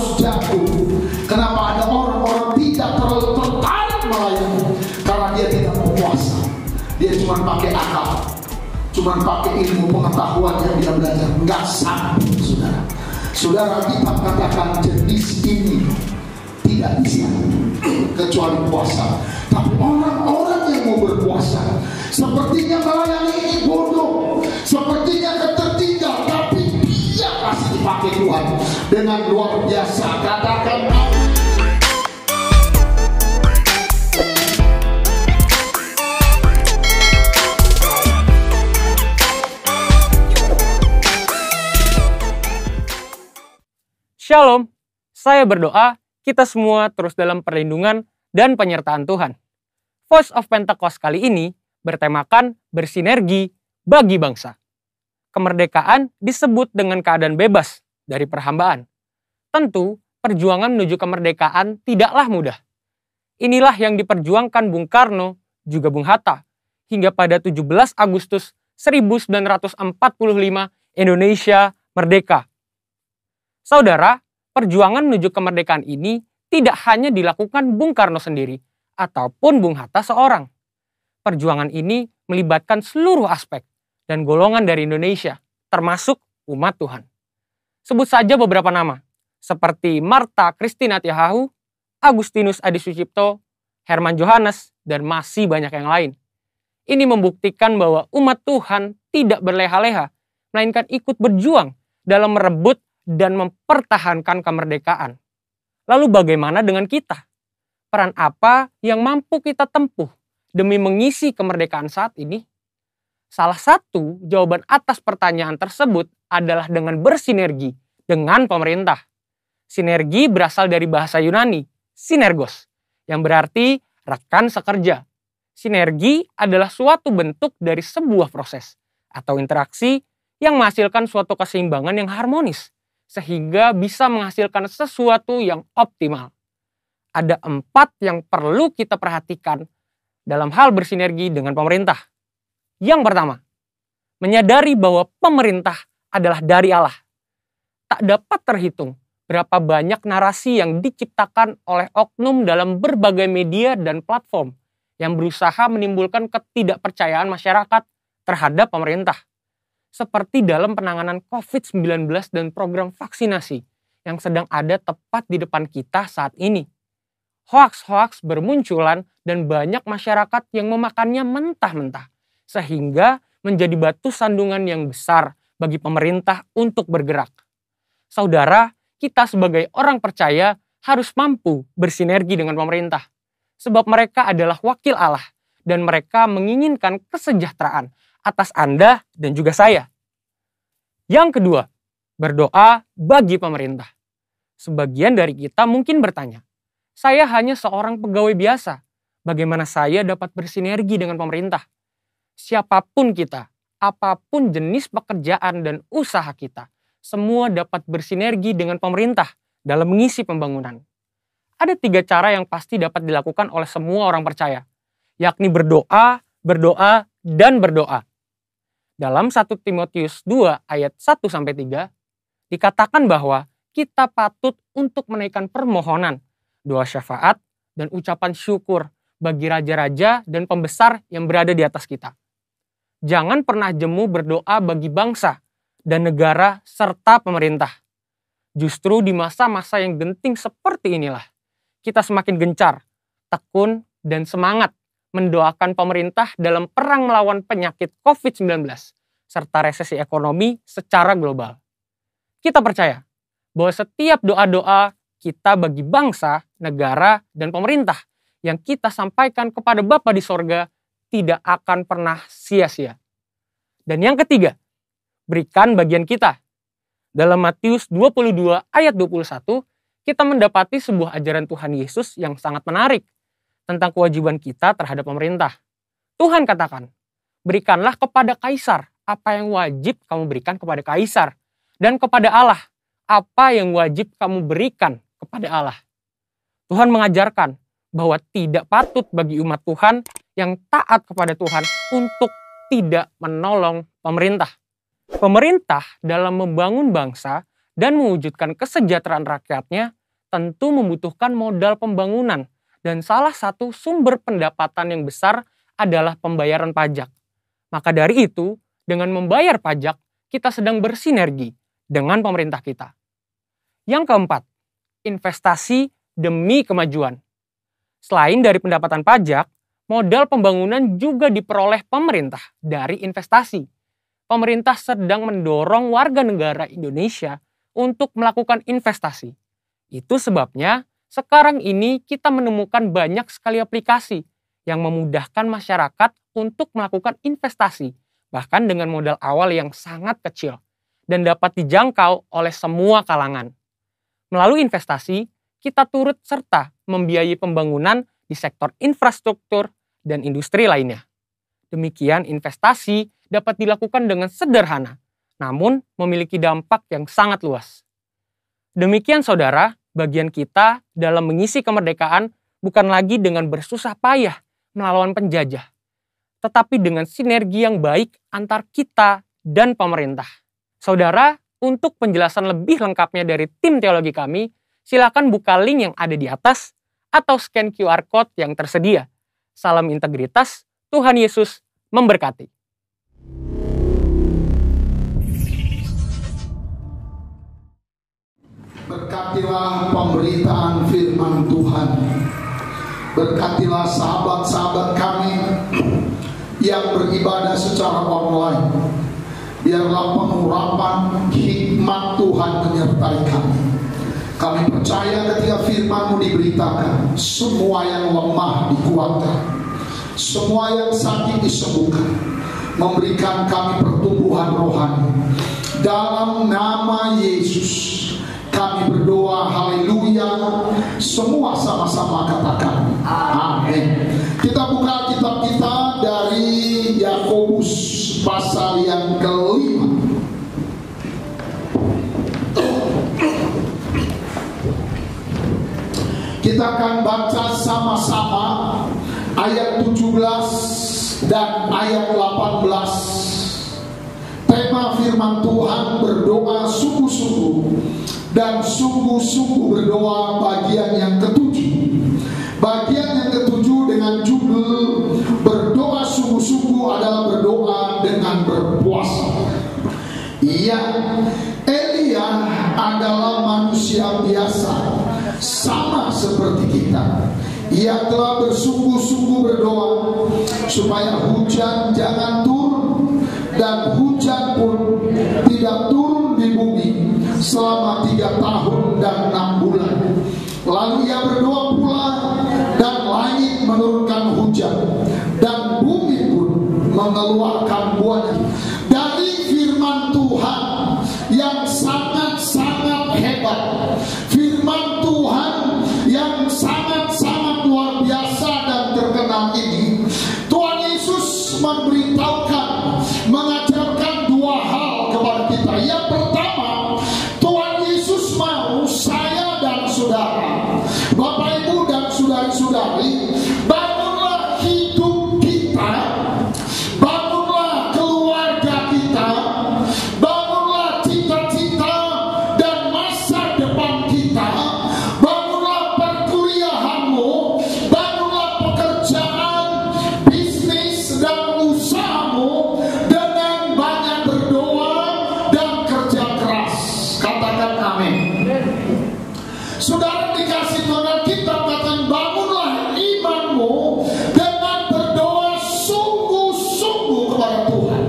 harus jatuh. Kenapa ada orang-orang tidak tertarik melayani? Karena dia tidak mau puasa. Dia cuma pakai akal, cuma pakai ilmu pengetahuan yang dia belajar. Enggak sanggup, saudara. Saudara, kita katakan jenis ini tidak bisa kecuali puasa. Tapi orang-orang yang mau berpuasa sepertinya melayani ini bodoh, sepertinya ketertinggal, tapi dia pasti dipakai Tuhan dengan luar biasa. Katakan Shalom, saya berdoa kita semua terus dalam perlindungan dan penyertaan Tuhan. Voice of Pentecost kali ini bertemakan bersinergi bagi bangsa. Kemerdekaan disebut dengan keadaan bebas dari perhambaan. Tentu, perjuangan menuju kemerdekaan tidaklah mudah. Inilah yang diperjuangkan Bung Karno, juga Bung Hatta, hingga pada 17 Agustus 1945 Indonesia merdeka. Saudara, perjuangan menuju kemerdekaan ini tidak hanya dilakukan Bung Karno sendiri ataupun Bung Hatta seorang. Perjuangan ini melibatkan seluruh aspek dan golongan dari Indonesia, termasuk umat Tuhan. Sebut saja beberapa nama, seperti Martha Christina Tiahahu, Agustinus Adi Sucipto, Herman Johannes, dan masih banyak yang lain. Ini membuktikan bahwa umat Tuhan tidak berleha-leha, melainkan ikut berjuang dalam merebut dan mempertahankan kemerdekaan. Lalu bagaimana dengan kita? Peran apa yang mampu kita tempuh demi mengisi kemerdekaan saat ini? Salah satu jawaban atas pertanyaan tersebut adalah dengan bersinergi dengan pemerintah. Sinergi berasal dari bahasa Yunani, sinergos, yang berarti rekan sekerja. Sinergi adalah suatu bentuk dari sebuah proses atau interaksi yang menghasilkan suatu keseimbangan yang harmonis, sehingga bisa menghasilkan sesuatu yang optimal. Ada 4 yang perlu kita perhatikan dalam hal bersinergi dengan pemerintah. Yang pertama, menyadari bahwa pemerintah adalah dari Allah. Tak dapat terhitung berapa banyak narasi yang diciptakan oleh oknum dalam berbagai media dan platform yang berusaha menimbulkan ketidakpercayaan masyarakat terhadap pemerintah. Seperti dalam penanganan COVID-19 dan program vaksinasi yang sedang ada tepat di depan kita saat ini. Hoaks-hoaks bermunculan dan banyak masyarakat yang memakannya mentah-mentah, sehingga menjadi batu sandungan yang besar bagi pemerintah untuk bergerak. Saudara, kita sebagai orang percaya harus mampu bersinergi dengan pemerintah, sebab mereka adalah wakil Allah dan mereka menginginkan kesejahteraan atas Anda dan juga saya. Yang kedua, berdoa bagi pemerintah. Sebagian dari kita mungkin bertanya, saya hanya seorang pegawai biasa, bagaimana saya dapat bersinergi dengan pemerintah? Siapapun kita, apapun jenis pekerjaan dan usaha kita, semua dapat bersinergi dengan pemerintah dalam mengisi pembangunan. Ada 3 cara yang pasti dapat dilakukan oleh semua orang percaya, yakni berdoa, berdoa, dan berdoa. Dalam 1 Timotius 2 ayat 1-3 dikatakan bahwa kita patut untuk menaikkan permohonan, doa syafaat, dan ucapan syukur bagi raja-raja dan pembesar yang berada di atas kita. Jangan pernah jemu berdoa bagi bangsa dan negara serta pemerintah. Justru di masa-masa yang genting seperti inilah, kita semakin gencar, tekun, dan semangat mendoakan pemerintah dalam perang melawan penyakit COVID-19 serta resesi ekonomi secara global. Kita percaya bahwa setiap doa-doa kita bagi bangsa, negara, dan pemerintah yang kita sampaikan kepada Bapa di sorga tidak akan pernah sia-sia. Dan yang ketiga, berikan bagian kita. Dalam Matius 22 ayat 21, kita mendapati sebuah ajaran Tuhan Yesus yang sangat menarik tentang kewajiban kita terhadap pemerintah. Tuhan katakan, berikanlah kepada Kaisar apa yang wajib kamu berikan kepada Kaisar, dan kepada Allah apa yang wajib kamu berikan kepada Allah. Tuhan mengajarkan bahwa tidak patut bagi umat Tuhan yang taat kepada Tuhan untuk tidak menolong pemerintah. Pemerintah dalam membangun bangsa dan mewujudkan kesejahteraan rakyatnya tentu membutuhkan modal pembangunan, dan salah satu sumber pendapatan yang besar adalah pembayaran pajak. Maka dari itu, dengan membayar pajak, kita sedang bersinergi dengan pemerintah kita. Yang keempat, investasi demi kemajuan. Selain dari pendapatan pajak, modal pembangunan juga diperoleh pemerintah dari investasi. Pemerintah sedang mendorong warga negara Indonesia untuk melakukan investasi. Itu sebabnya sekarang ini kita menemukan banyak sekali aplikasi yang memudahkan masyarakat untuk melakukan investasi, bahkan dengan modal awal yang sangat kecil dan dapat dijangkau oleh semua kalangan. Melalui investasi, kita turut serta membiayai pembangunan di sektor infrastruktur dan industri lainnya. Demikian investasi dapat dilakukan dengan sederhana, namun memiliki dampak yang sangat luas. Demikian saudara, bagian kita dalam mengisi kemerdekaan bukan lagi dengan bersusah payah melawan penjajah, tetapi dengan sinergi yang baik antar kita dan pemerintah. Saudara, untuk penjelasan lebih lengkapnya dari tim teologi kami, silakan buka link yang ada di atas atau scan QR Code yang tersedia. Salam integritas, Tuhan Yesus memberkati. Berkatilah pemberitaan firman Tuhan. Berkatilah sahabat-sahabat kami yang beribadah secara online. Biarlah pengurapan hikmat Tuhan menyertai kami. Kami percaya ketika firman-Mu diberitakan, semua yang lemah dikuatkan, semua yang sakit disembuhkan, memberikan kami pertumbuhan rohani. Dalam nama Yesus kami berdoa, haleluya. Semua sama-sama katakan amin. Kita buka kitab kita dari Yakobus pasal yang kelima. Kita akan baca sama-sama ayat 17 dan ayat 18. Tema firman Tuhan berdoa sungguh-sungguh dan sungguh-sungguh berdoa bagian yang ketujuh. Bagian yang ketujuh dengan judul berdoa sungguh-sungguh adalah berdoa dengan berpuasa. Iya, Elia adalah manusia biasa, sama seperti kita. Ia telah bersungguh-sungguh berdoa supaya hujan jangan turun, dan hujan pun tidak turun di bumi selama 3 tahun dan 6 bulan. Lalu ia berdoa pula, dan langit menurunkan hujan, dan bumi pun mengeluarkan buahnya. Dari firman Tuhan yang sangat-sangat hebat, firman Tuhan yang sangat-sangat luar biasa dan terkenal ini, Tuhan Yesus memberitahukan, mengajarkan 2 hal kepada kita. Yang pertama, Tuhan Yesus mau saya dan saudara, Bapak Ibu dan saudari-saudari, bangunlah hidup kita, bangunlah keluarga kita, bangunlah cita-cita dan masa depan kita, bangunlah perkuliahanmu, bangunlah pekerjaan, bisnis dan usahamu dengan banyak berdoa dan kerja keras. Katakan amin. Saudara dikasih Tuhan, kita katakan bangunlah imanmu dengan berdoa sungguh-sungguh kepada Tuhan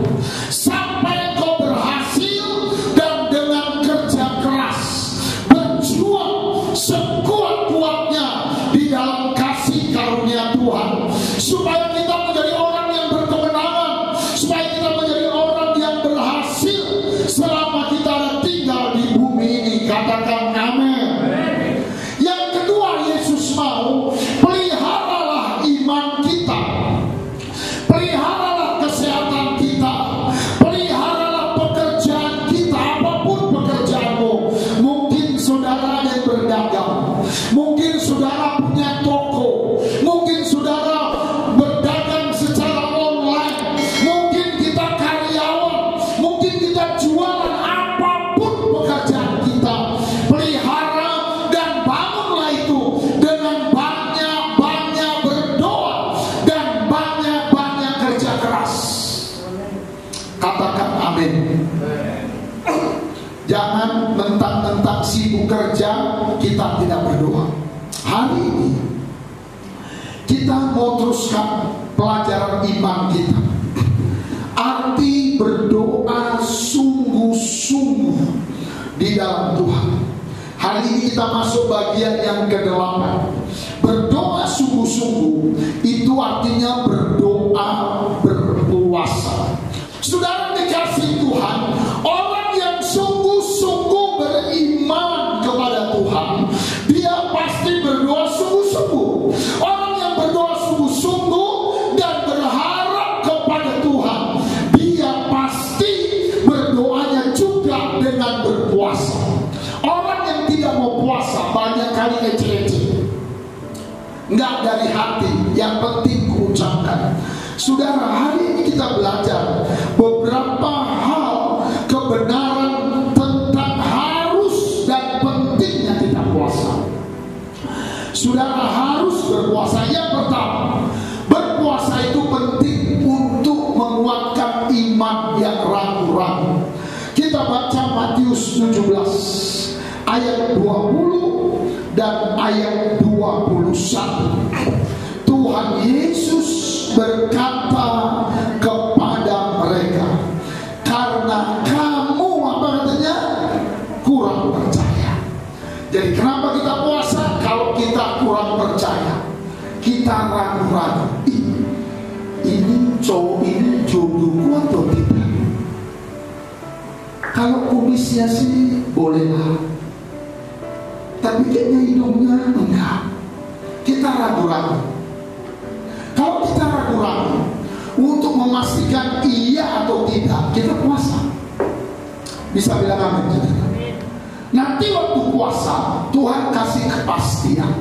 sampai kau berhasil, dan dengan kerja keras berjuang sekuat-kuatnya di dalam kasih karunia Tuhan, supaya kita menjadi orang yang berkemenangan, supaya kita menjadi orang yang berhasil selama kita ada tinggal di bumi ini. Katakan amin. Yang kedua, Yesus mau peliharalah iman kita, peliharalah kesehatan kita, peliharalah pekerjaan kita, apapun pekerjaanmu. Mungkin saudara yang berdagang, mungkin saudara punya toko, mungkin saudara berdagang secara online, mungkin kita karyawan, mungkin kita jualan, apapun pekerjaan kita. Jangan mentang-mentang sibuk kerja kita tidak berdoa. Hari ini kita mau teruskan pelajaran iman kita. Arti berdoa sungguh-sungguh di dalam Tuhan. Hari ini kita masuk bagian yang ke-8. Berdoa sungguh-sungguh itu artinya berdoa berpuasa. Saudara dikasih Tuhan, orang yang sungguh-sungguh beriman kepada Tuhan, dia pasti berdoa sungguh-sungguh. Orang yang berdoa sungguh-sungguh dan berharap kepada Tuhan, dia pasti berdoanya juga dengan berpuasa. Orang yang tidak mau puasa banyak kali eceh-eceh, nggak dari hati, yang penting kuucapkan. Saudara, hari ini kita belajar beberapa hal kebenaran tentang harus dan pentingnya kita puasa. Saudara harus berpuasa. Yang pertama, berpuasa itu penting untuk menguatkan iman yang ragu-ragu. Kita baca Matius 17 ayat 20 dan ayat 21. Tuhan Yesus berkata kepada mereka, karena kamu, apa katanya, kurang percaya. Jadi kenapa kita puasa? Kalau kita kurang percaya, kita ragu-ragu, ini cowok ini jodohku atau tidak? Kalau kumisnya sih bolehlah, tapi kayaknya hidungnya enggak. Kita ragu-ragu. Kalau kita ragu-ragu untuk memastikan iya atau tidak, kita puasa. Bisa bilang amin? Nanti waktu puasa Tuhan kasih kepastian.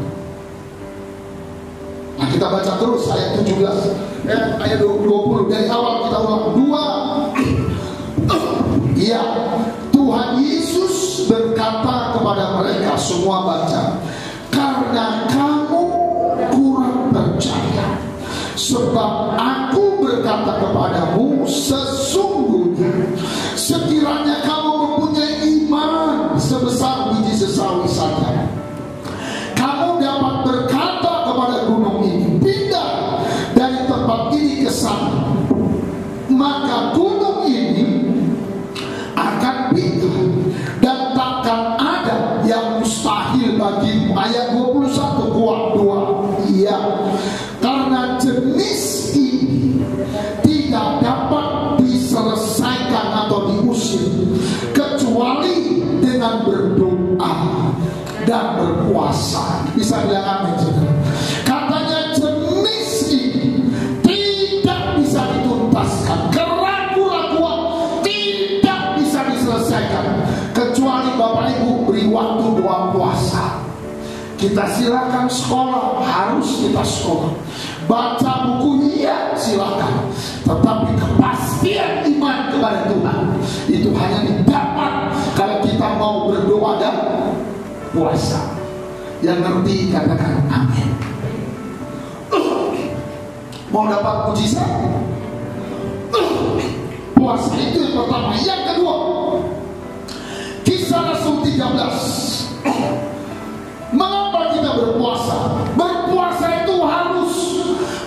Nah, kita baca terus ayat 17 ayat 20 dari awal, kita ulang 2. Iya, Tuhan Yesus berkata kepada mereka, semua baca, karena kamu kurang percaya. Sebab aku berkata kepadamu, sesungguhnya sekiranya kamu mempunyai iman sebesar biji sesawi saja, kamu dapat berkata kepada gunung ini, pindah dari tempat ini ke sana, maka gunung ini akan pindah, dan takkan ada yang mustahil bagimu. Ayat 21 kuat 2. Iya, karena jenis ini tidak dapat diselesaikan atau diusir kecuali dengan berdoa dan berpuasa. Bisa bilang amin? Katanya jenis ini tidak bisa dituntaskan, keraguan-raguan tidak bisa diselesaikan kecuali Bapak Ibu beri waktu doa puasa. Kita silakan sekolah, harus kita sekolah. Baca buku, iya silakan. Tetapi kepastian iman kepada Tuhan itu hanya didapat kalau kita mau berdoa dan puasa. Yang ngerti katakan amin. Mau dapat mujizat? Puasa itu yang pertama. Yang kedua, Kisah Rasul 13. Mengapa kita berpuasa? Berpuasa itu harus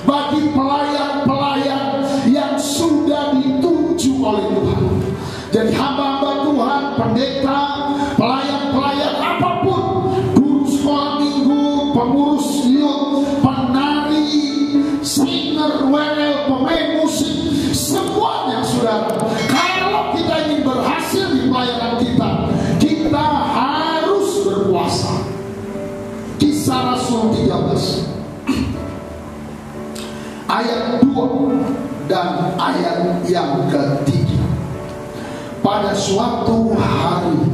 bagi pelayan-pelayan yang sudah dituju oleh Tuhan. Jadi hamba-hamba Tuhan, pendeta, pelayan-pelayan apapun, guru sekolah minggu, pengurus youth, penari, singer, WL, pemain musik, semuanya saudara. Kalau kita ingin berhasil di pelayanan kita, kita harus berpuasa. Kisah Rasul 13 ayat 2 dan ayat yang ketiga. Pada suatu hari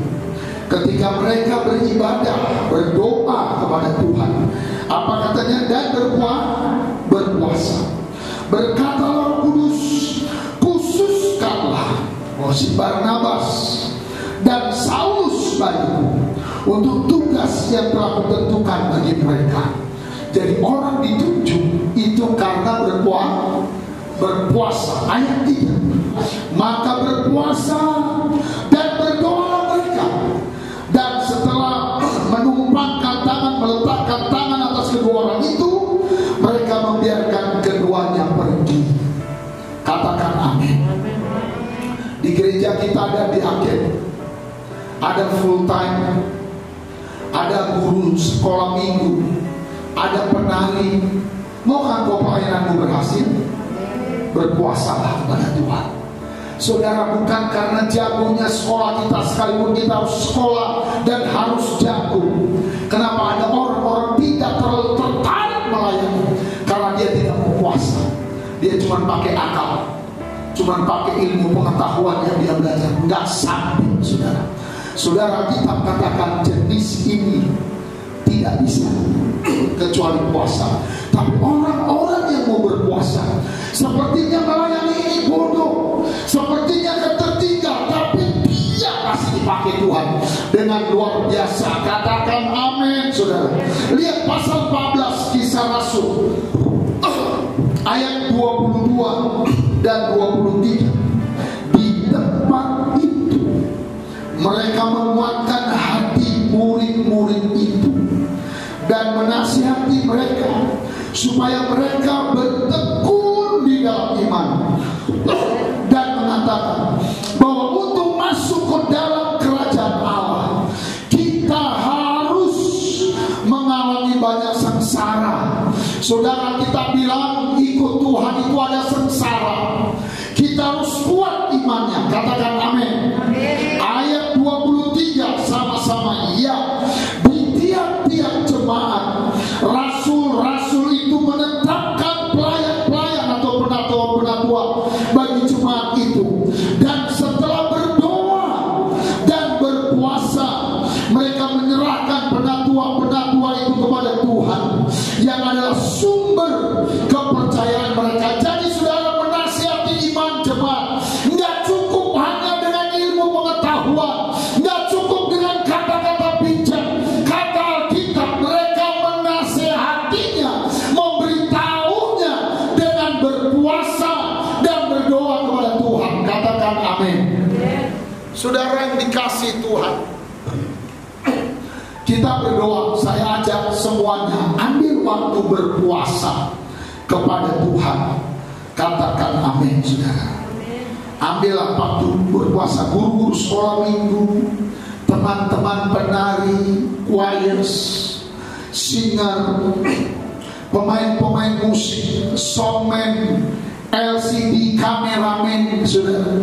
ketika mereka beribadah, berdoa kepada Tuhan, apa katanya? Dan berpuasa. Berkata Roh Kudus, khususkanlah si Barnabas dan Saulus bagiku untuk tugas yang telah kutentukan bagi mereka. Jadi orang ditunjuk itu karena berpuasa. Ayat 3. Maka berpuasa dan berdoa mereka tangan, meletakkan tangan atas kedua orang itu, mereka membiarkan keduanya pergi. Katakan amin. Di gereja kita ada diaken, ada full time, ada guru sekolah minggu, ada penari. Maukah kau pelayananmu berhasil? Berpuasalah kepada Tuhan. Saudara, bukan karena jagonya sekolah kita, sekalipun kita harus sekolah dan harus jago. Kenapa ada orang-orang tidak terlalu tertarik melayani? Karena dia tidak mau puasa. Dia cuma pakai akal, cuma pakai ilmu pengetahuan yang dia belajar. Nggak sampai, saudara. Saudara, kita katakan jenis ini tidak bisa kecuali puasa. Tapi orang-orang yang mau berpuasa, sepertinya melayani ini bodoh, sepertinya ketertinggal, tapi dia pasti dipakai Tuhan dengan luar biasa. Katakan amin, saudara. Lihat pasal 14 Kisah Rasul ayat 22 dan 23. Di tempat itu mereka menguatkan hati murid-murid itu dan menasihati mereka supaya mereka bertekun di dalam iman, dan mengatakan bahwa untuk masuk ke dalam kerajaan Allah kita harus mengalami banyak sengsara. Saudara, kita bilang ikut Tuhan itu ada sengsara. Kita harus kuat imannya. Katakan amin. Ayat 23 sama-sama ya. Di tiap-tiap jemaat rasul-rasul itu menetapkan pelayan-pelayan atau penatua-penatua bagi jemaat itu, dan setelah berdoa dan berpuasa mereka menyerahkan penatua-penatua itu kepada Tuhan yang adalah sumber kepercayaan mereka. Jadi saudara, menasihati iman jemaat nggak cukup hanya dengan ilmu pengetahuan, nggak cukup dengan kata-kata bijak. Kata Alkitab, mereka menasehatinya, memberitahunya dengan berpuasa dan berdoa kepada Tuhan. Katakan amin. Saudara yang dikasihi Tuhan, kita berdoa. Saya ajak semuanya ambil waktu berpuasa kepada Tuhan. Katakan amin, saudara. Ambillah waktu berpuasa. Guru-guru sekolah minggu, teman-teman penari, choirs, singer, pemain-pemain musik, soundman, LCD, kameramen, saudara.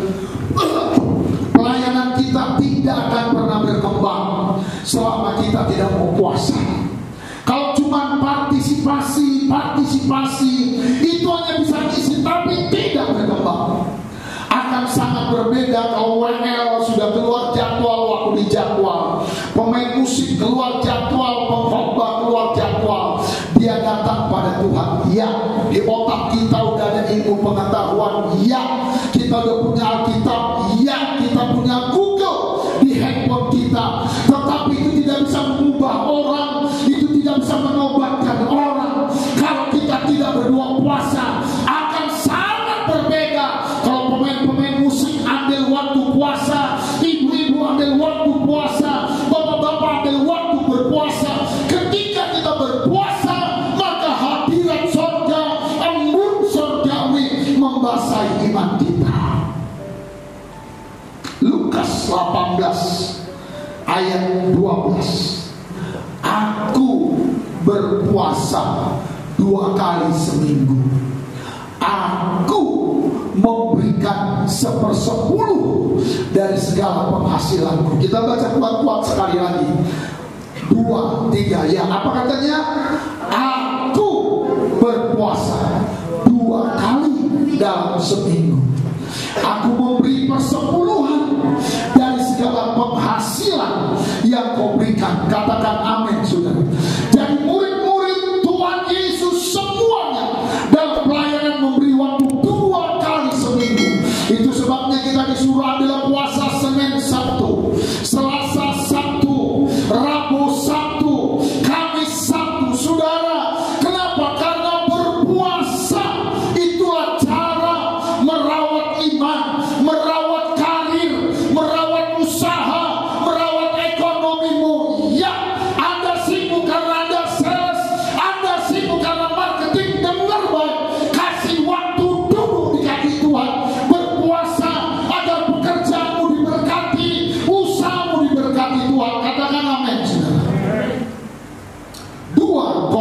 Pelayanan kita tidak akan pernah berkembang selama kita tidak mau puasa. Kalau cuma partisipasi itu hanya bisa isi tapi tidak berkembang. Akan sangat berbeda kalau WL sudah keluar jadwal waktu di jadwal, pemain musik keluar jadwal, pengkhotbah keluar jadwal. Dia datang pada Tuhan. Ya, di otak kita udah ada ilmu pengetahuan. Ya, kita udah punya Alkitab. Ya, kita punya Google di handphone kita. Tetapi itu tidak bisa mengubah orang, itu tidak bisa menobatkan orang. Kalau kita tidak berdua puasa, akan sangat berbeda. Kalau pemain-pemain musik ambil waktu puasa, ibu-ibu ambil waktu puasa, bapak-bapak ambil waktu berpuasa. Ketika kita berpuasa, maka hadirat surga, embun surgawi membasahi iman kita. Lukas 18 ayat 12. Aku berpuasa 2 kali seminggu. Aku memberikan 1/10 dari segala penghasilanku. Kita baca kuat-kuat sekali lagi. 2, 3, ya apa katanya? Aku berpuasa 2 kali dalam seminggu. Aku memberi 10% dari segala penghasilan yang kau berikan. Katakan amin, saudara. Jadi murid-murid Tuhan Yesus semuanya dalam pelayanan memberi waktu 2 kali seminggu. Itu sebabnya kita disuruh ambil puasa Senin Sabtu, Selasa Sabtu, Rabu Sabtu, Kamis Sabtu. Saudara, kenapa? Karena berpuasa itulah cara merawat iman, merawat karakter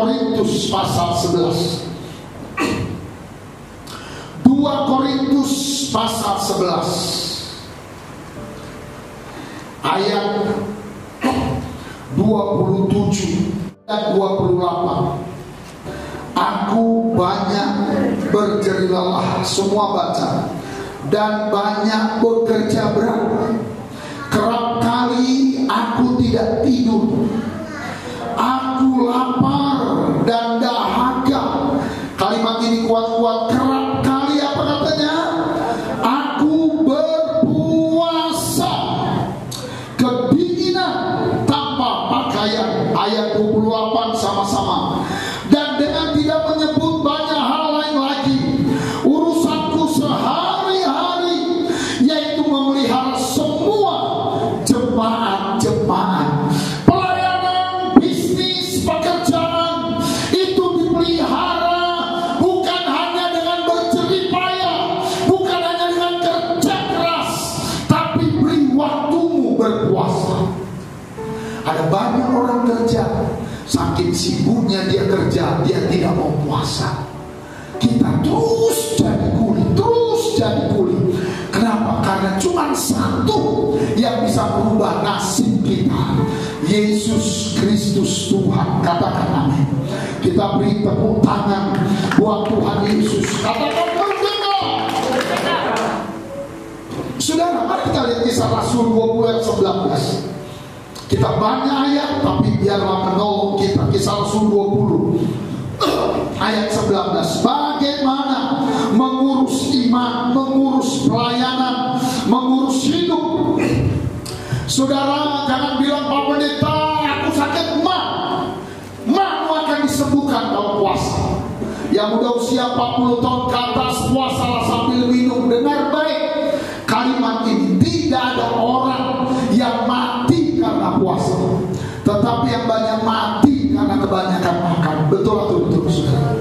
Korintus pasal 11. 2 Korintus pasal 11 ayat 27 dan 28. Aku banyak berjerih lelah, semua baca, dan banyak bekerja berat. Kerap kali aku tidak tidur. Aku lapar dan dahaga. Kalimat ini kuat-kuat. Kerap kali apa katanya? Aku berpuasa, kedinginan tanpa pakaian. Ayat 28 sama-sama. Dan dengan tidak menyebut banyak hal lain lagi, urusanku sehari-hari yaitu memelihara semua jemaat-jemaat. Pelayanan, bisnis, pekerjaan itu dipelihara bukan hanya dengan berjerih payah, bukan hanya dengan kerja keras, tapi beri waktumu berpuasa. Ada banyak orang kerja, saking sibuknya dia kerja, dia tidak mau puasa. Kita terus jadi kuli, terus jadi kuli. Kenapa? Karena cuma satu yang bisa merubah nasib kita, Yesus Kristus Tuhan. Katakan amin. Kita beri tepuk tangan buat Tuhan Yesus. Katakan merdeka. Saudara, mari kita lihat Kisah Rasul 20 ayat 19. Kita banyak ayat, tapi biarlah menolong kita. Kisah Rasul 20 ayat 19. Bagaimana mengurus iman, mengurus pelayanan, mengurus hidup. Saudara, jangan bilang, Pak Pendeta, aku sakit mah. Mahmu akan disembuhkan kalau puasa. Yang udah usia 40 tahun ke atas, puasalah sambil minum. Dengar baik kalimat ini. Tidak ada orang yang mati karena puasa, tetapi yang banyak mati karena kebanyakan makan. Betul atau betul, saudara?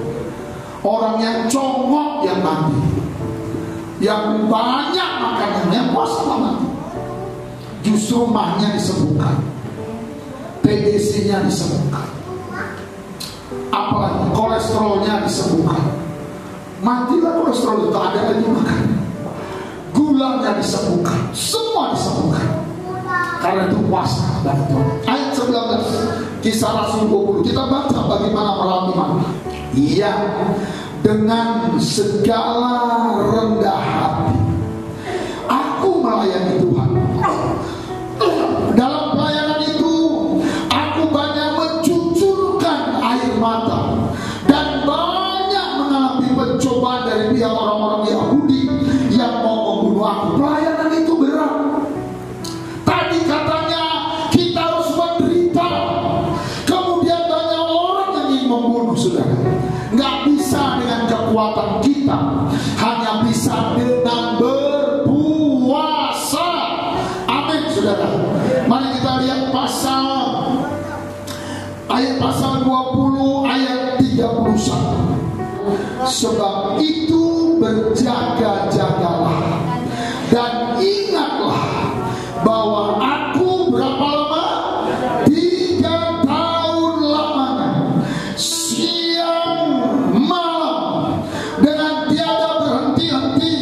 Orang yang congok yang mati, yang banyak makan, yang puasa mati. Justru mahnya disembuhkan, TBC-nya disembuhkan, apalagi kolesterolnya disembuhkan. Matilah kolesterol itu, ada lagi makan. Gulanya disembuhkan, semua disembuhkan. Karena itu puasa dari Tuhan. Ayat 19 Kisah Rasul 20, kita baca bagaimana merawat iman. Iya, dengan segala rendah hati aku melayani Tuhan. Dalam pelayanan itu aku banyak mencucurkan air mata dan banyak mengalami pencobaan dari pihak orang-orang Yahudi yang mau membunuh aku. Pelayanan itu berat. Tadi katanya kita harus menderita, kemudian banyak orang yang ingin membunuh, saudara. Nggak bisa dengan kekuatan kita, hanya bisa dengan berpuasa. Amin, saudara. Mari kita lihat pasal 20 ayat 31. Sebab itu berjaga-jagalah dan ingatlah bahwa aku berapa lama? 3 tahun lamanya, siang malam dengan tiada berhenti-henti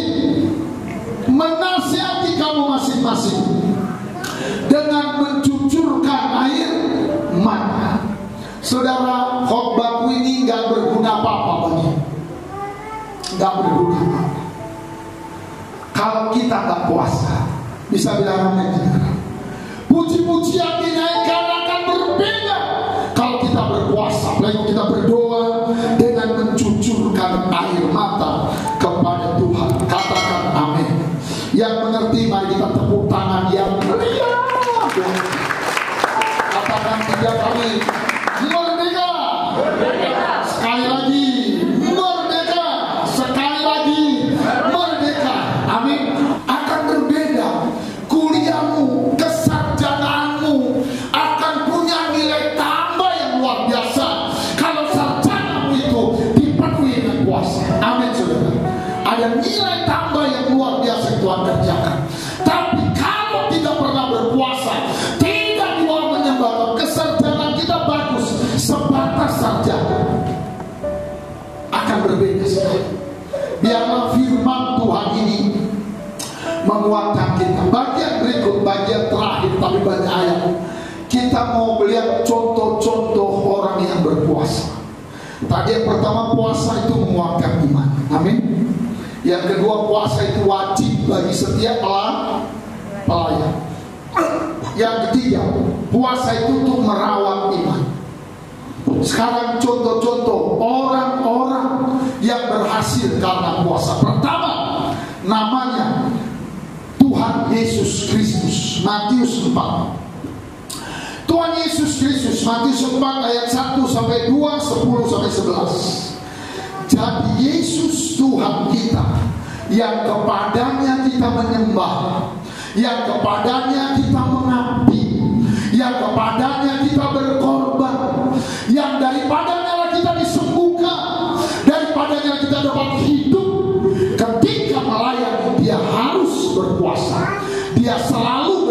menasihati kamu masing-masing dengan mencucurkan air mata. Saudara, khotbahku ini gak berguna apa-apa bagi, gak berguna apa-apa kalau kita gak puasa. Bisa bilang amin. Puji-pujian dinaikkan akan berbeda kalau kita berpuasa. Apalagi kita berdoa dengan mencucurkan air mata kepada Tuhan. Katakan amin. Yang mengerti, mari kita tepuk tangan yang meriah. Katakan 3 kali, merdeka. Sekali lagi, merdeka. Sekali lagi, merdeka. Amin. Akan berbeda kuliahmu, kesarjanaanmu, berbeda sekali. Biarlah firman Tuhan ini menguatkan kita. Bagian berikut, bagian terakhir tapi banyak ayat, kita mau melihat contoh-contoh orang yang berpuasa. Tadi yang pertama, puasa itu menguatkan iman. Amin. Yang kedua, puasa itu wajib bagi setiap pelayan. Yang ketiga, puasa itu untuk merawat iman. Sekarang contoh-contoh orang-orang yang berhasil karena puasa. Pertama, namanya Tuhan Yesus Kristus. Matius 4. Tuhan Yesus Kristus, Matius 4 ayat 1 sampai 2, 10 sampai 11. Jadi Yesus Tuhan kita, yang kepadanya kita menyembah, yang kepadanya kita mengabdi, yang kepadanya kita berkorban, yang daripadanya kita disembuhkan, daripadanya kita dapat hidup. Ketika melayani, dia harus berpuasa. Dia selalu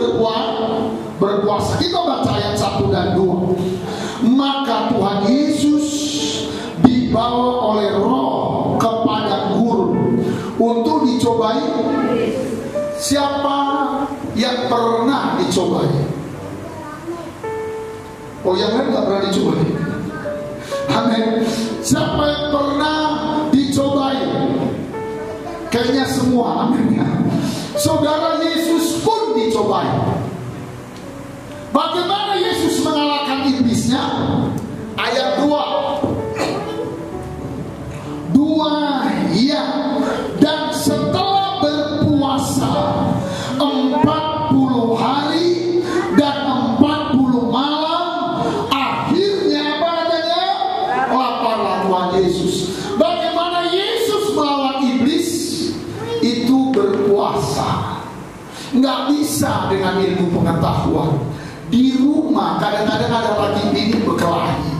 berpuasa. Kita baca ayat 1 dan 2. Maka Tuhan Yesus dibawa oleh Roh ke padang gurun untuk dicobai. Siapa yang pernah dicobai? Oh, yang lain nggak pernah dicobai. Amin. Siapa yang pernah dicobai? Kayaknya semua. Amin. Saudara, Yesus pun dicobai. Bagaimana Yesus mengalahkan iblisnya? Ayat 2. Ya, dan setelah berpuasa 40 hari dan 40 malam, akhirnya apa adanya? Laparlah Tuhan Yesus. Bagaimana Yesus melawan iblis? Itu berpuasa. Nggak bisa dengan ilmu pengetahuan. Di rumah kadang-kadang ada lagi ini berkelahi,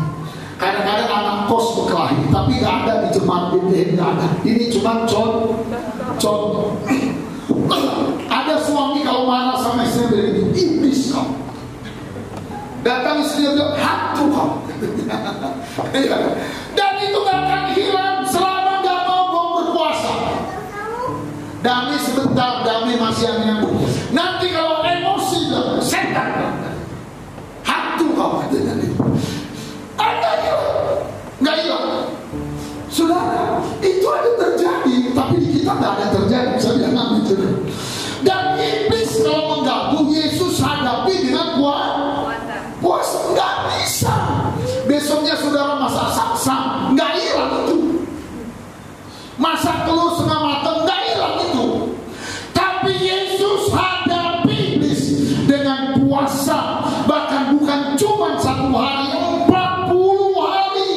kadang-kadang anak kos berkelahi, tapi nggak ada di jemaat BTN, nggak ada. Ini cuma contoh. Ada suami kalau marah sama istrinya, iblis kau. Datang istrinya bilang, hantu kau. Dan itu nggak akan hilang selama nggak mau berpuasa. Damai sebentar, damai masih yang nanti kalau emosi, setan. Hantu kau katanya. Nggak hilang. Saudara, itu ada terjadi, tapi di kita nggak ada terjadi. Bisa bilang amin. Dan iblis kalau mengganggu, Yesus hadapi dengan puasa. Nggak bisa. Besoknya saudara masak saksang, nggak hilang itu. Masak telur setengah matang, nggak hilang itu. Tapi Yesus hadapi iblis dengan puasa. Bahkan bukan cuma 1 hari, 40 hari.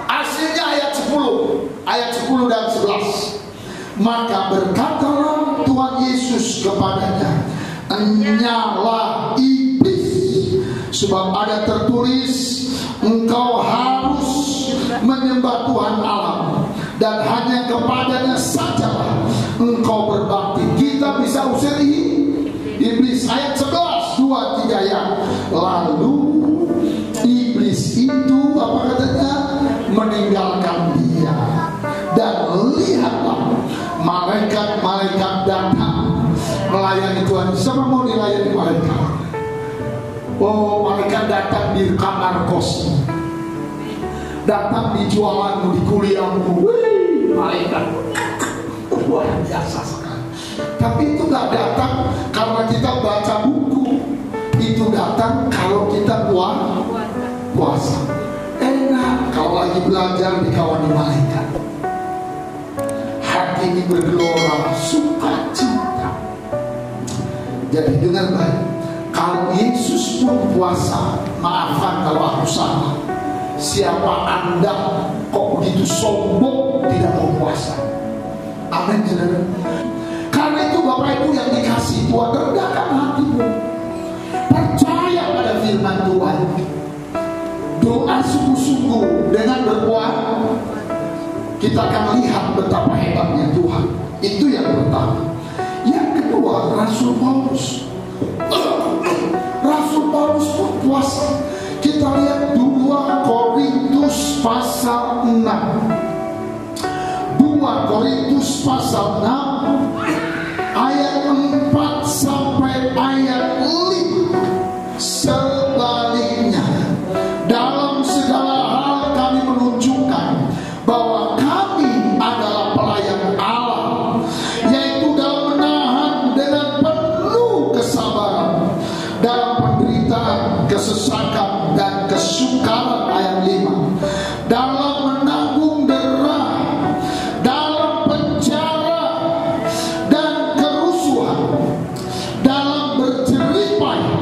Hasilnya ayat 10 dan 11. Maka berkatalah Tuhan Yesus kepadanya, enyalah iblis, sebab ada tertulis, engkau harus menyembah Tuhan Allah, dan hanya kepadanya sajalah engkau berbakti. Kita bisa usir iblis. Ayat 11, 2, 3 ya. Lalu iblis itu apa katanya? Meninggalkan dia. Dan lihatlah, malaikat-malaikat datang melayani Tuhan. Siapa mau dilayani malaikat? Oh, malaikat datang di kamar kosmu, datang di jualanmu, di kuliahmu. Wih, malaikat luar biasa sekali. Tapi itu gak datang karena kita baca buku. Itu datang kalau kita puasa. Enak kalau lagi belajar dikawani malaikat. Hati ini bergelora, sukacita. Jadi dengan baik, kalau Yesus pun puasa, maafkan kalau aku salah. Siapa Anda kok begitu sombong tidak mau puasa? Amin, saudara. Karena itu Bapak Ibu yang dikasih Tuhan, rendahkan hatimu. Percaya pada firman Tuhan. Doa sungguh-sungguh dengan berpuasa, kita akan lihat betapa hebatnya Tuhan. Itu yang pertama. Yang kedua, Rasul Paulus. Rasul Paulus pun puasa. Kita lihat 2 Korintus pasal 6 bahwa kami adalah pelayan Allah, yaitu dalam menahan dengan penuh kesabaran dalam penderitaan, kesesakan, dan kesukaran. Ayat 5, dalam menanggung derah, dalam penjara dan kerusuhan, dalam berjeripaya,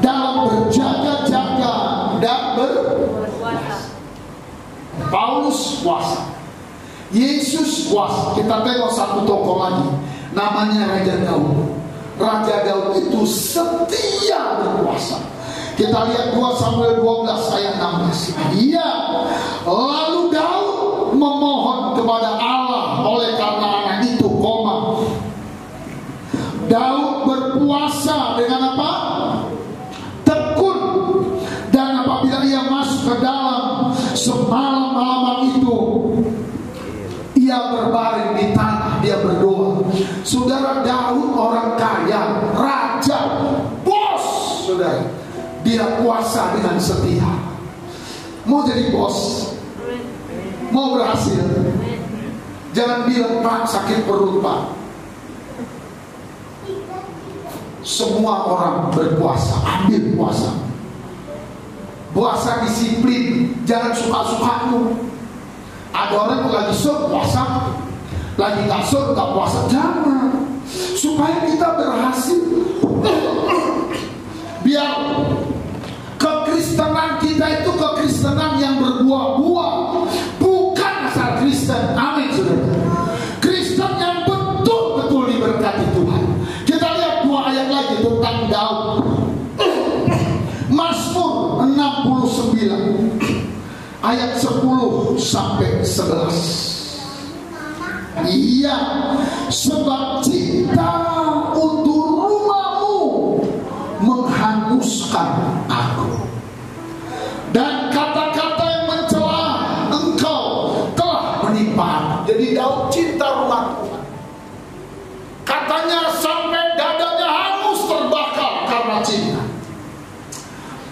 dalam berjaga-jaga dan berpuasa. Paulus puasa, Yesus puasa. Kita tengok satu tokoh lagi, namanya Raja Daud. Raja Daud itu setia berpuasa. Kita lihat 2 Samuel 12 ayat 16. Iya, lalu Daud memohon kepada Allah oleh karena anak itu, Daud berpuasa dengan apa? Tekun. Dan apabila ia masuk ke dalam semalam-malaman itu, ia berbaring di tanah, dia berdoa. Saudara, Daud orang kaya, raja, bos, saudara. Dia puasa dengan setia. Mau jadi bos, mau berhasil, jangan bilang Pak sakit perut Pak. Semua orang berpuasa, ambil puasa. Puasa disiplin, jangan suka-sukamu. Ada orang yang lagi sur puasa, lagi gak sur gak puasa. Jangan, supaya kita berhasil. Biar kekristenan kita itu kekristenan yang berbuah-buah, bukan asal Kristen. Amin, saudara. Kristen yang betul-betul diberkati Tuhan. Kita lihat 2 ayat lagi tentang Daud. Mazmur 69 ayat 10 sampai 11. Iya, sebab cinta untuk rumahmu menghanguskan aku, dan kata-kata yang mencela engkau telah menimpa. Jadi Daud cinta rumah Tuhan. Katanya sampai dadanya hangus terbakar karena cinta.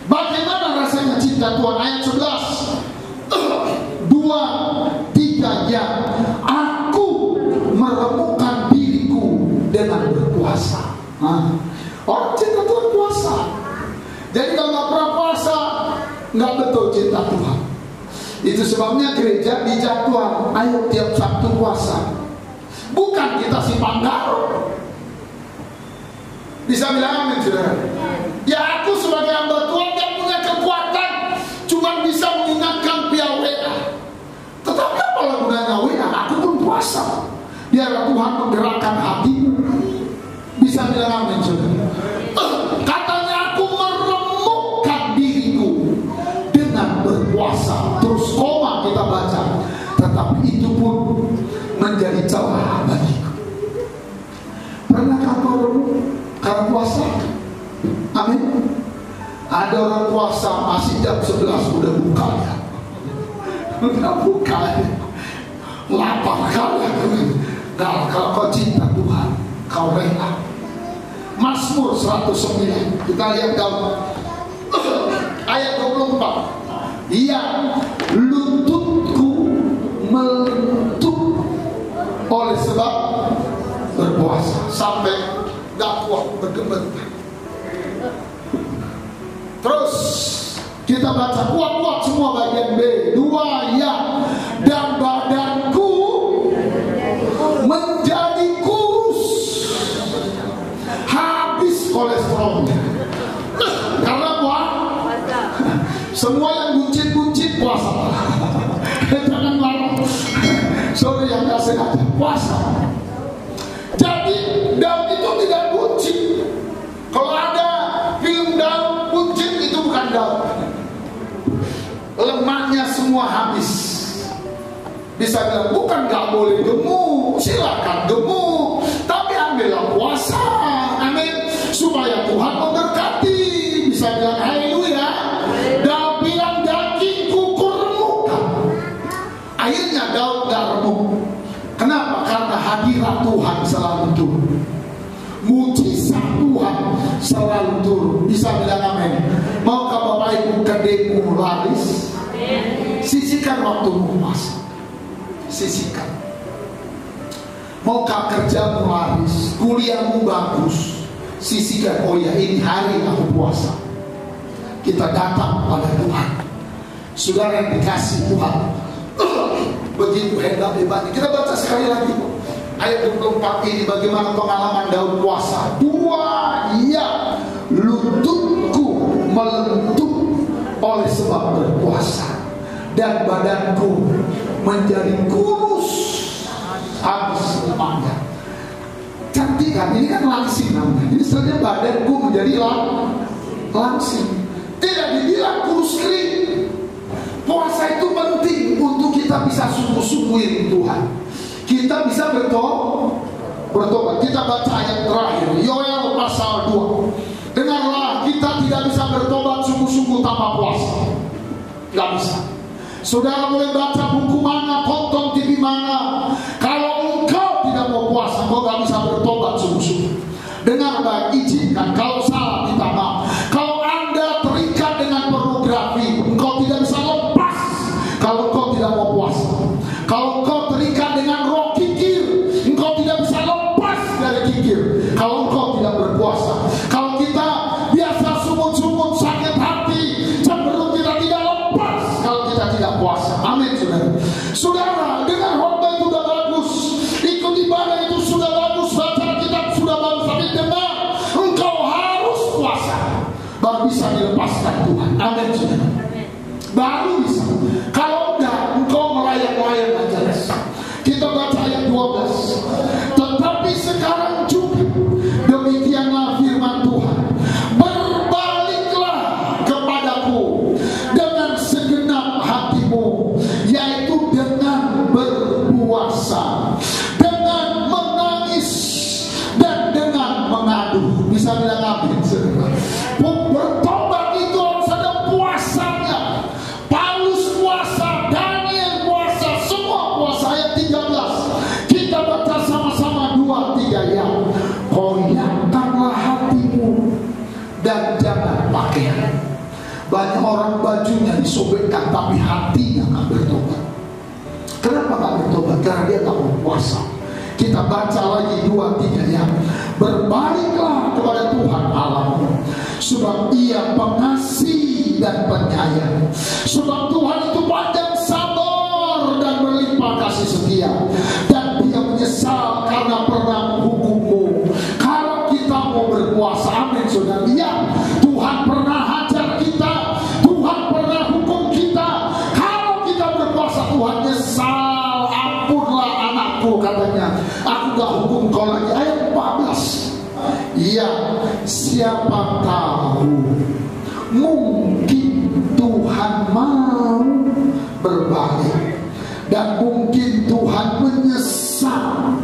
Bagaimana rasanya cinta Tuhan? Ayat 11 2, 3 ya, aku meremukkan diriku dengan berpuasa. Orang cinta Tuhan puasa. Jadi kalau nggak pernah puasa, nggak betul cinta Tuhan. Itu sebabnya gereja dijadwal, ayo tiap Sabtu puasa. Bukan kita simpang garuk. Bisa bilang amin, saudara? Ya, aku sebagai hamba Tuhan gak punya kekuatan, cuma bisa mengingatkan via WA. Tetapi apalah gunanya WA? Aku pun puasa. Biar Tuhan menggerakkan hatimu. Bisa bilang amin, saudara? Katanya aku meremukkan diriku dengan berpuasa. Terus koma kita baca. Tetapi itu pun menjadi celah bagiku. Pernahkah kau remuk karena puasa? Amin. Ada orang puasa masih jam 11 udah buka ya. Udah buka ya. Lapar kali. Nah, kalau kau cinta Tuhan, kau rela. Mazmur 109. Kita lihat dalam ayat 24. Iya, lututku melentuk oleh sebab berpuasa, sampai gak kuat bergemetar. Terus kita baca kuat-kuat semua bagian B. 2 ya, dan badanku menjadi kurus, habis kolesterolnya. Karena puasa. Semua yang buncit-buncit puasa. Jangan larang. Sorry yang gak sehat, puasa. Jadi Daud itu tidak buncit. Kalau ada film Daud buncit, itu bukan Daud. Lemaknya semua habis. Bisa bilang bukan gak boleh gemuk, silakan gemuk, tapi ambillah puasa. Amin. Supaya Tuhan memberkati. Bisa bilang haleluya. Daud bilang dagingku kuremukkan. Akhirnya Daud gak remuk. Kenapa? Karena hadirat Tuhan selalu turun, mujizat Tuhan selalu turun. Bisa bilang amin. Maukah Bapak Ibu kedemu laris? Sisihkan waktu puasa. sisihkan. Maukah kerjamu laris, kuliahmu bagus, sisihkan. Oh ya, ini hari aku puasa. Kita datang pada Tuhan. Saudara yang dikasih Tuhan, begitu hebat-hebatnya. Kita baca sekali lagi ayat 24 ini, bagaimana pengalaman Daud puasa. Lututku melentuk oleh sebab berpuasa, dan badanku menjadi kurus habis lemaknya. Cantik kan? Ini kan langsing namanya. Ini sebenarnya badanku menjadi langsing. Tidak dibilang kurus kering. Puasa itu penting untuk kita bisa sungguh-sungguhin Tuhan. Kita bisa bertobat. Kita baca ayat terakhir, Yoel pasal 2. Dengarlah, kita tidak bisa bertobat sungguh-sungguh tanpa puasa. Gak bisa. Saudara boleh baca buku mana, tonton TV mana, kalau engkau tidak mau puasa, engkau gak bisa bertobat sungguh-sungguh. Dengar baik, izinkan. Kalau salah minta maaf. Kalau Anda terikat dengan pornografi, engkau tidak bisa lepas kalau engkau tidak mau puasa. Kalau engkau terikat dengan roh kikir, engkau tidak bisa lepas dari kikir kalau engkau tidak berpuasa. Kalau kita biasa sumut-sumut, sakit hati, cenderung kita tidak lepas kalau kita tidak puasa. Amin, saudara. Saudara, dengar khotbah itu sudah bagus, ikut ibadah itu sudah bagus, baca kitab sudah bagus, tapi dengar, engkau harus puasa baru bisa dilepaskan Tuhan. Amin, saudara. Baru bisa. Kalau enggak, engkau melayang-layang aja. Kita baca ayat 12. Tetapi sekarang juga demikianlah firman Tuhan, berbaliklah kepadaku dengan segenap hatimu, yaitu dengan berpuasa, dengan menangis, dan dengan mengadu. Bisa bilang amin, saudara. Bertobat itu harus ada puasanya. Paulus puasa, Daniel puasa, semua puasa. Ayat 13 kita baca sama-sama 2-3 ya. Koyakkanlah hatimu dan jangan pakaian. Banyak orang bajunya disobekkan tapi hatinya gak bertobat. Kenapa gak bertobat? Karena dia tak mau puasa. Kita baca lagi 2-3 ya. Berbaliklah kepada Tuhan Allahmu, sebab Ia pengasih dan penyayang. Sebab Tuhan itu panjang sabar dan berlimpah kasih setia, dan Dia menyesal karena pernah menghukummu. Kalau kita mau berpuasa, amin saudara. Ya, Tuhan pernah hajar kita, Tuhan pernah hukum kita. Kalau kita berpuasa, Tuhan nyesal. Ampunlah anakku, katanya, aku gak hukum kau lagi. Ayat 14. Ya, siapa tahu mungkin Tuhan mau berbalik, dan mungkin Tuhan menyesal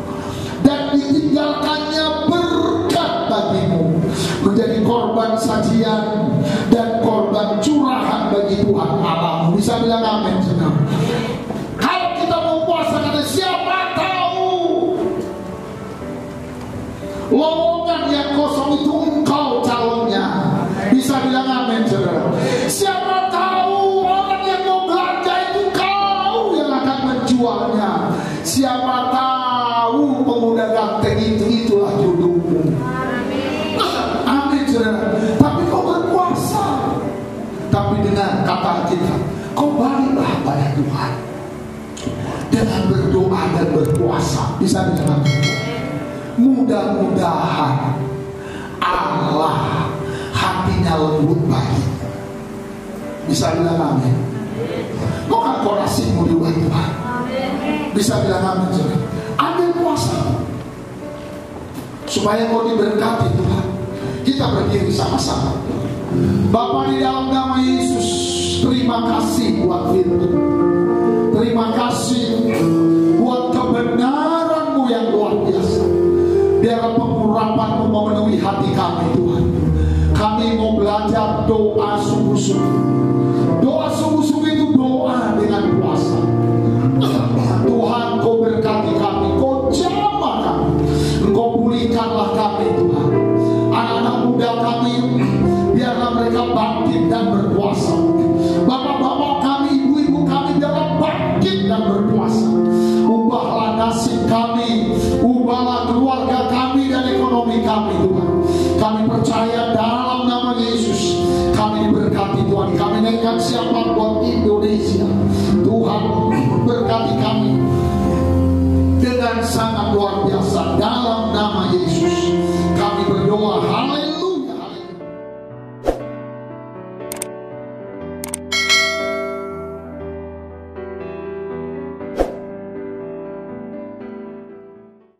dan ditinggalkannya berkat bagimu, menjadi korban sajian dan korban curahan bagi Tuhan Allahmu. Bisa bilang amin, saudara. Kalau kita mau puasa, kata siapa tahu lowongan yang kosong itu engkau calonnya. Bisa bilang amin, saudara. Siapa tahu orang yang mau belanja itu kau yang akan menjualnya. Siapa tahu pemuda ganteng itulah jodohmu. Amin, saudara. Tapi kau berpuasa, tapi dengan kata kita, kau baliklah pada Tuhan dengan berdoa dan berpuasa. Bisa bilang amin. Mudah-mudahan Allah hatinya lembut bagi. Bisa bilang amin. Bukan korasimu juga Tuhan. Bisa bilang amin, saudara. Ambil puasa supaya kau diberkati Tuhan. Kita berdiri sama-sama. Bapa di dalam nama Yesus, terima kasih buat firman. Terima kasih buat kebenaran-Mu yang luar biasa. Biarlah pengurapan-Mu memenuhi hati kami Tuhan. Kami mau belajar doa sungguh-sungguh. Doa sungguh-sungguh itu doa dengan puasa. Tuhan, Kau berkati kami, Kau jamah kami, Engkau pulihkanlah kami Tuhan. Anak-anak muda kami, biarlah mereka bangkit dan berpuasa. Bapak-bapak kami, ibu-ibu kami, biarlah bangkit dan berpuasa. kami Tuhan. Kami percaya dalam nama Yesus kami diberkati Tuhan. Kami naikkan siapa buat Indonesia. Tuhan berkati kami dengan sangat luar biasa dalam nama Yesus. Kami berdoa haleluya.